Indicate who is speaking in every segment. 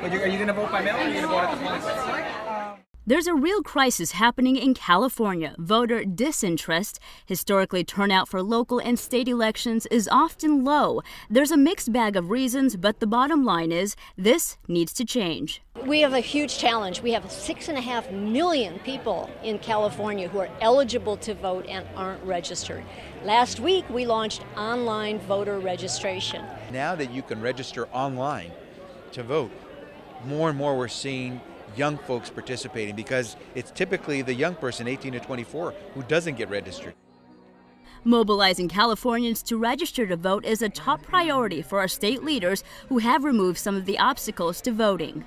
Speaker 1: But are you going to vote by mail or are you going to vote at the polling place?
Speaker 2: There's a real crisis happening in California. Voter disinterest. Historically, turnout for local and state elections is often low. There's a mixed bag of reasons, but the bottom line is this needs to change.
Speaker 3: We have a huge challenge. We have 6.5 million people in California who are eligible to vote and aren't registered. Last week, we launched online voter registration.
Speaker 4: Now that you can register online to vote, more and more we're seeing young folks participating because it's typically the young person, 18 to 24, who doesn't get registered.
Speaker 2: Mobilizing Californians to register to vote is a top priority for our state leaders who have removed some of the obstacles to voting.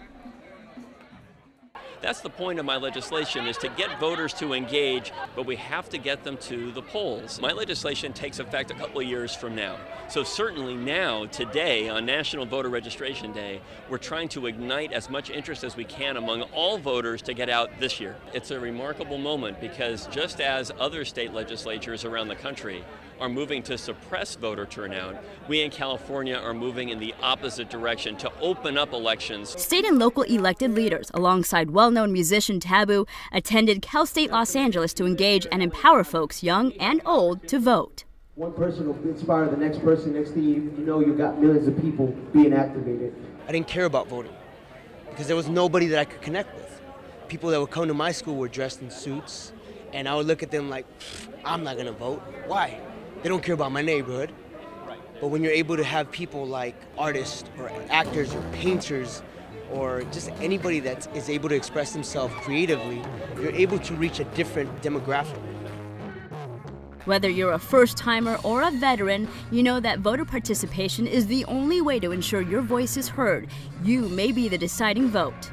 Speaker 5: That's the point of my legislation, is to get voters to engage, but we have to get them to the polls. My legislation takes effect a couple of years from now. So certainly now, today, on National Voter Registration Day, we're trying to ignite as much interest as we can among all voters to get out this year. It's a remarkable moment because just as other state legislatures around the country are moving to suppress voter turnout, we in California are moving in the opposite direction to open up elections.
Speaker 2: State and local elected leaders, alongside well-known musician TABOO, attended Cal State Los Angeles to engage and empower folks young and old to vote.
Speaker 6: One person will inspire the next person. Next thing you know, you've got millions of people being activated.
Speaker 7: I didn't care about voting because there was nobody that I could connect with. People that would come to my school were dressed in suits, and I would look at them like, I'm not going to vote. Why? They don't care about my neighborhood. But when you're able to have people like artists or actors or painters or just anybody that is able to express themselves creatively, you're able to reach a different demographic.
Speaker 2: Whether you're a first-timer or a veteran, you know that voter participation is the only way to ensure your voice is heard. You may be the deciding vote.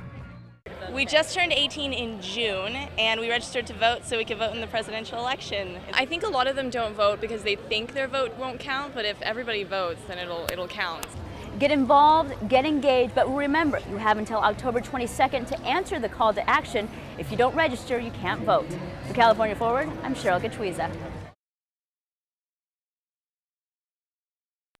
Speaker 8: We just turned 18 in June, and we registered to vote so we could vote in the presidential election. I think a lot of them don't vote because they think their vote won't count, but if everybody votes, then it'll count.
Speaker 2: Get involved, get engaged, but remember, you have until October 22nd to answer the call to action. If you don't register, you can't vote. For California Forward, I'm CHERYL. GETUIZA.